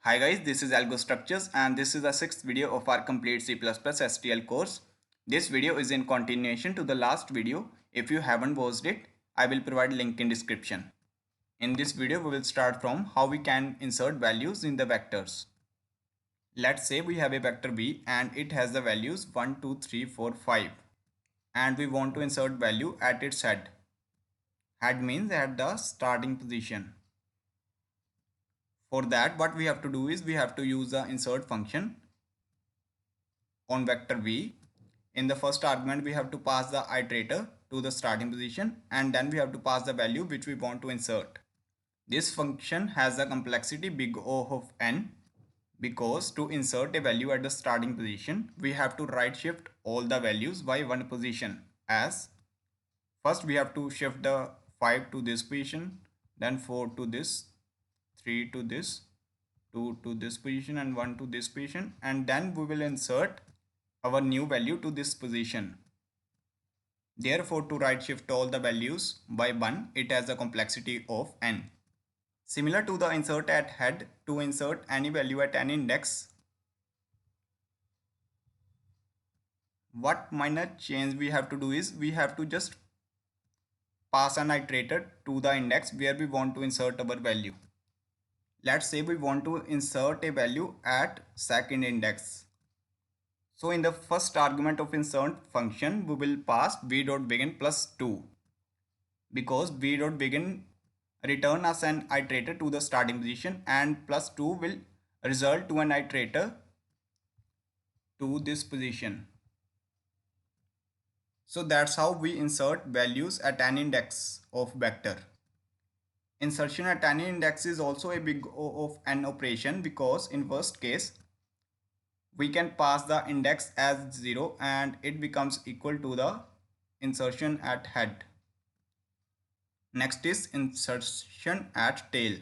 Hi guys, this is Algo Structures and this is the sixth video of our complete C++ STL course. This video is in continuation to the last video. If you haven't watched it, I will provide link in description. In this video, we will start from how we can insert values in the vectors. Let's say we have a vector v and it has the values 1, 2, 3, 4, 5 and we want to insert value at its head. Head means at the starting position. For that, what we have to do is we have to use the insert function on vector v. In the first argument, we have to pass the iterator to the starting position and then we have to pass the value which we want to insert. This function has a complexity big O of n because to insert a value at the starting position, we have to right shift all the values by one position. As first we have to shift the 5 to this position, then 4 to this, 3 to this, 2 to this position and 1 to this position, and then we will insert our new value to this position. Therefore, to right shift all the values by 1, it has a complexity of n. Similar to the insert at head, to insert any value at any index, what minor change we have to do is we have to just pass an iterator to the index where we want to insert our value. Let's say we want to insert a value at second index. So in the first argument of insert function, we will pass v.begin plus 2 because v.begin return us an iterator to the starting position and plus 2 will result to an iterator to this position. So that's how we insert values at an index of vector. Insertion at any index is also a big O of n operation because in worst case, we can pass the index as 0 and it becomes equal to the insertion at head. Next is insertion at tail.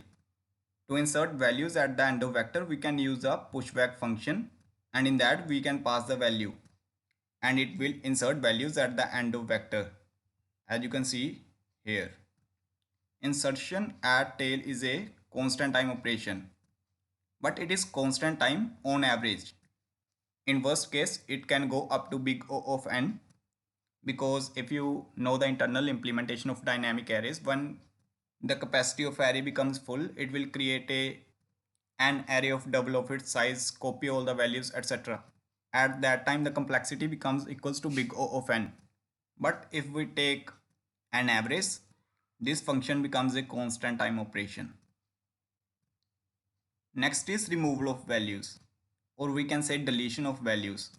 To insert values at the end of vector, we can use a pushback function and in that we can pass the value and it will insert values at the end of vector as you can see here. Insertion at tail is a constant time operation, but it is constant time on average. In worst case, it can go up to big O of n because if you know the internal implementation of dynamic arrays, when the capacity of array becomes full, it will create an array of double of its size, copy all the values, etc. At that time, the complexity becomes equals to big O of n. But if we take an average, this function becomes a constant time operation. Next is removal of values, or we can say deletion of values.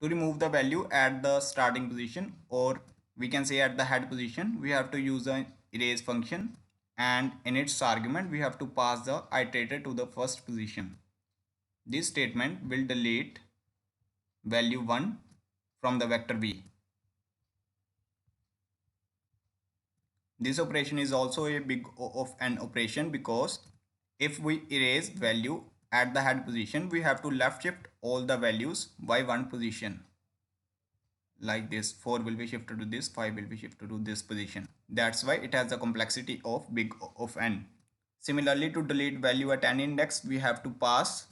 To remove the value at the starting position, or we can say at the head position, we have to use an erase function and in its argument we have to pass the iterator to the first position. This statement will delete value 1 from the vector v. This operation is also a big O of n operation because if we erase value at the head position, we have to left shift all the values by one position. Like this, 4 will be shifted to this, 5 will be shifted to this position. That's why it has a complexity of big O of n. Similarly, to delete value at any index, we have to pass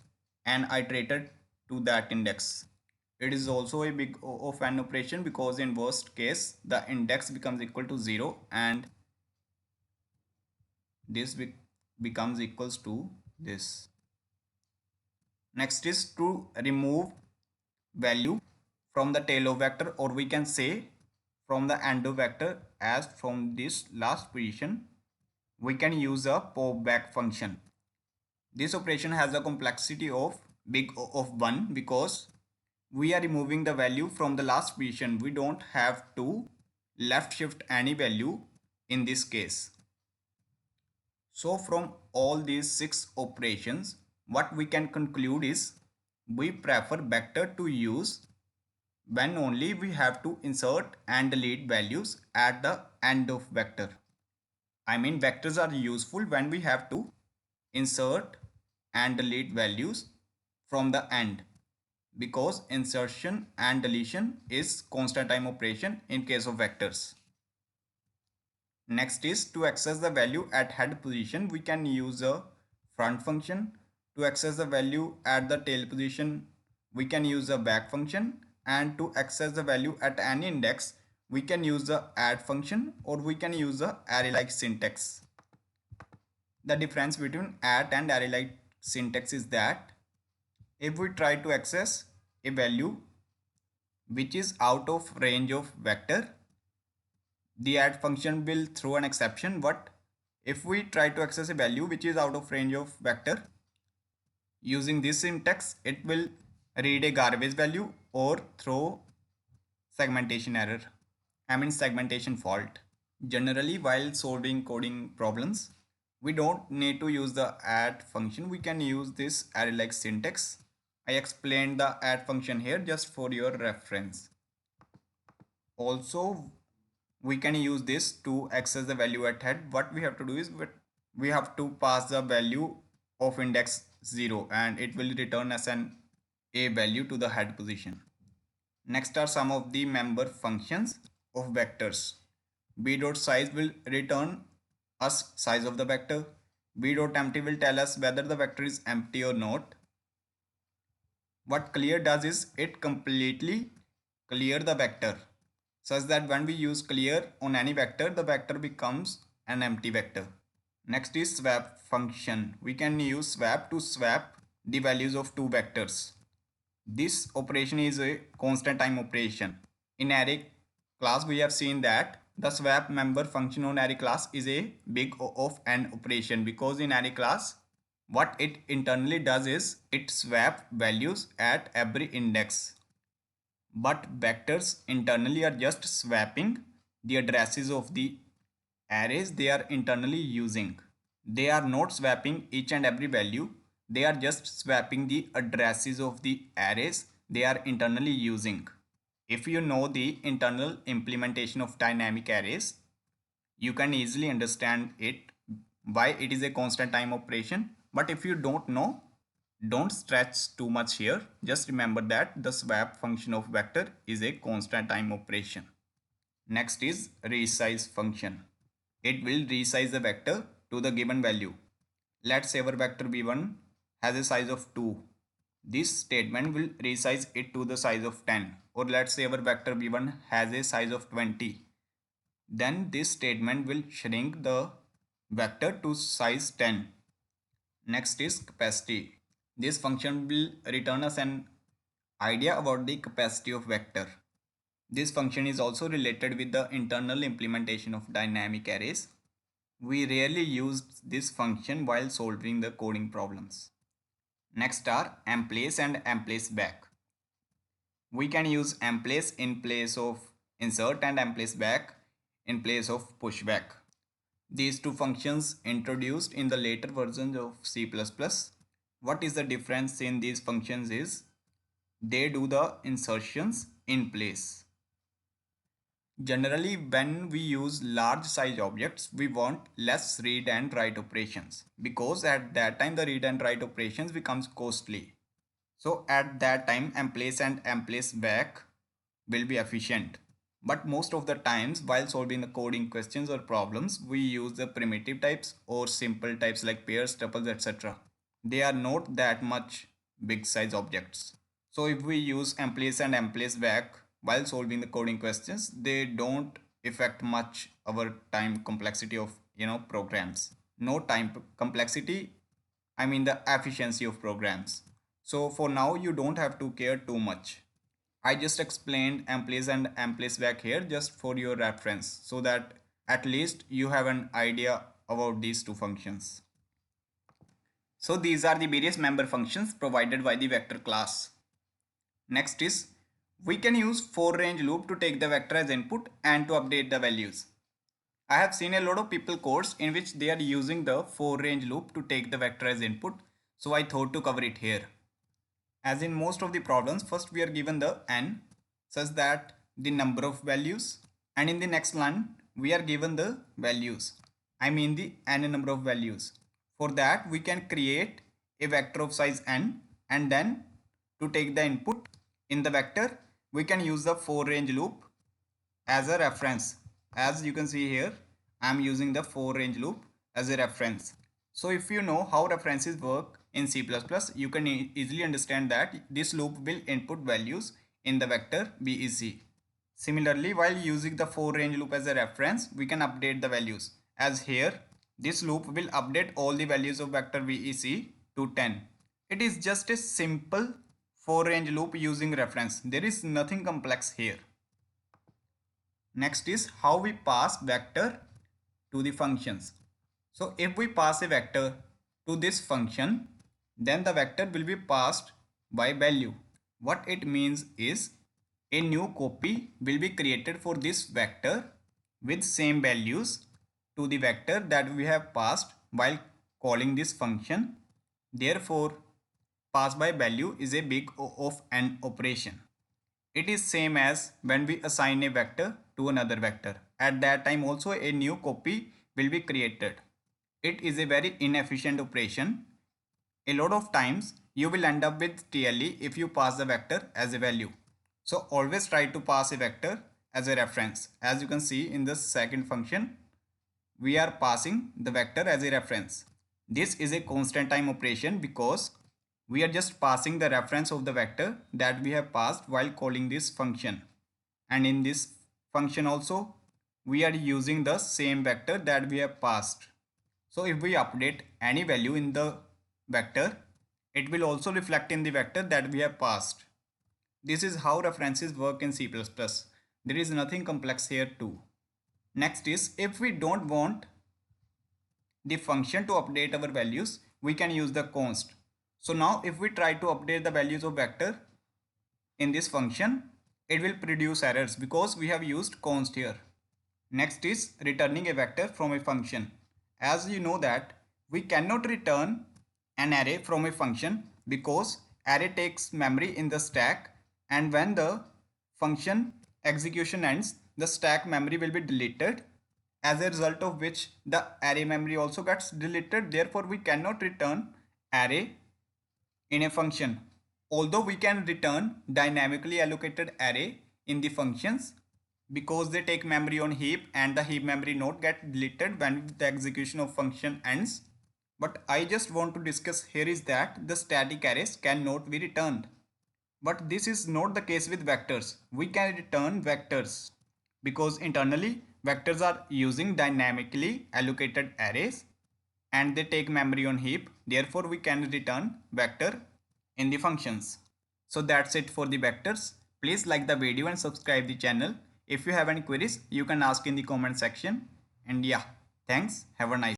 an iterator to that index. It is also a big O of n operation because in worst case, the index becomes equal to 0 and this becomes equals to this. Next is to remove value from the tail of vector, or we can say from the end of vector, as from this last position we can use a pop back function. This operation has a complexity of big O of 1 because we are removing the value from the last position. We don't have to left shift any value in this case. So from all these 6 operations, what we can conclude is we prefer vector to use when only we have to insert and delete values at the end of vector. I mean, vectors are useful when we have to insert and delete values from the end because insertion and deletion is constant time operation in case of vectors. Next is to access the value at head position, we can use a front function. To access the value at the tail position, we can use the back function, and to access the value at any index, we can use the add function, or we can use the array-like syntax. The difference between at and array-like syntax is that if we try to access a value which is out of range of vector, the add function will throw an exception. But if we try to access a value which is out of range of vector, using this syntax, it will read a garbage value or throw segmentation error. I mean segmentation fault. Generally, while solving coding problems, we don't need to use the add function. We can use this array-like syntax. I explained the add function here just for your reference. Also, we can use this to access the value at head. What we have to do is we have to pass the value of index 0, and it will return as an a value to the head position. Next are some of the member functions of vectors. B.size will return us size of the vector. B.empty will tell us whether the vector is empty or not. What clear does is it completely clear the vector, such that when we use clear on any vector, the vector becomes an empty vector. Next is swap function. We can use swap to swap the values of two vectors. This operation is a constant time operation. In array class, we have seen that the swap member function on array class is a big O of n operation, because in array class, what it internally does is it swap values at every index. But vectors internally are just swapping the addresses of the arrays they are internally using. They are not swapping each and every value. They are just swapping the addresses of the arrays they are internally using. If you know the internal implementation of dynamic arrays, you can easily understand it, why it is a constant time operation. But if you don't know, don't stretch too much here. Just remember that the swap function of vector is a constant time operation. Next is resize function. It will resize the vector to the given value. Let's say our vector v1 has a size of 2. This statement will resize it to the size of 10. Or let's say our vector v1 has a size of 20. Then this statement will shrink the vector to size 10. Next is capacity. This function will return us an idea about the capacity of vector. This function is also related with the internal implementation of dynamic arrays. We rarely use this function while solving the coding problems. Next are emplace and emplace back. We can emplace in place of insert and emplace back in place of pushback. These two functions introduced in the later versions of C++. What is the difference in these functions is they do the insertions in place. Generally, when we use large size objects, we want less read and write operations, because at that time the read and write operations becomes costly. So at that time, emplace and emplace back will be efficient. But most of the times while solving the coding questions or problems, we use the primitive types or simple types like pairs, tuples, etc. They are not that much big size objects. So if we use emplace and emplace back while solving the coding questions, they don't affect much our time complexity of programs. No time complexity, I mean the efficiency of programs. So for now you don't have to care too much. I just explained emplace and emplace back here just for your reference, so that at least you have an idea about these two functions. So these are the various member functions provided by the vector class. Next is, we can use for range loop to take the vector as input and to update the values. I have seen a lot of people codes in which they are using the for range loop to take the vector as input, so I thought to cover it here. As in most of the problems, first we are given the n such that the number of values, and in the next line we are given the values, I mean the n number of values. For that we can create a vector of size n, and then to take the input in the vector we can use the for range loop as a reference. As you can see here, I am using the for range loop as a reference. So if you know how references work in C++, you can easily understand that this loop will input values in the vector BEC. Similarly, while using the for range loop as a reference, we can update the values. As here, this loop will update all the values of vector VEC to 10. It is just a simple for range loop using reference. There is nothing complex here. Next is how we pass vector to the functions. So if we pass a vector to this function, then the vector will be passed by value. What it means is a new copy will be created for this vector with same values to the vector that we have passed while calling this function. Therefore, pass by value is a big O of an operation. It is same as when we assign a vector to another vector. At that time also a new copy will be created. It is a very inefficient operation. A lot of times you will end up with TLE if you pass the vector as a value. So always try to pass a vector as a reference. As you can see in the second function, we are passing the vector as a reference. This is a constant time operation because we are just passing the reference of the vector that we have passed while calling this function. And in this function also, we are using the same vector that we have passed. So if we update any value in the vector, it will also reflect in the vector that we have passed. This is how references work in C++. There is nothing complex here too. Next is, if we don't want the function to update our values, we can use the const. So now if we try to update the values of vector in this function, it will produce errors because we have used const here. Next is returning a vector from a function. As you know that we cannot return an array from a function because array takes memory in the stack, and when the function execution ends, the stack memory will be deleted, as a result of which the array memory also gets deleted. Therefore, we cannot return array in a function. Although we can return dynamically allocated array in the functions because they take memory on heap and the heap memory node get deleted when the execution of function ends. But I just want to discuss here is that the static arrays cannot be returned. But this is not the case with vectors. We can return vectors because internally vectors are using dynamically allocated arrays and they take memory on heap. Therefore, we can return vector in the functions. So that's it for the vectors. Please like the video and subscribe the channel. If you have any queries, you can ask in the comment section. And yeah, thanks. Have a nice day.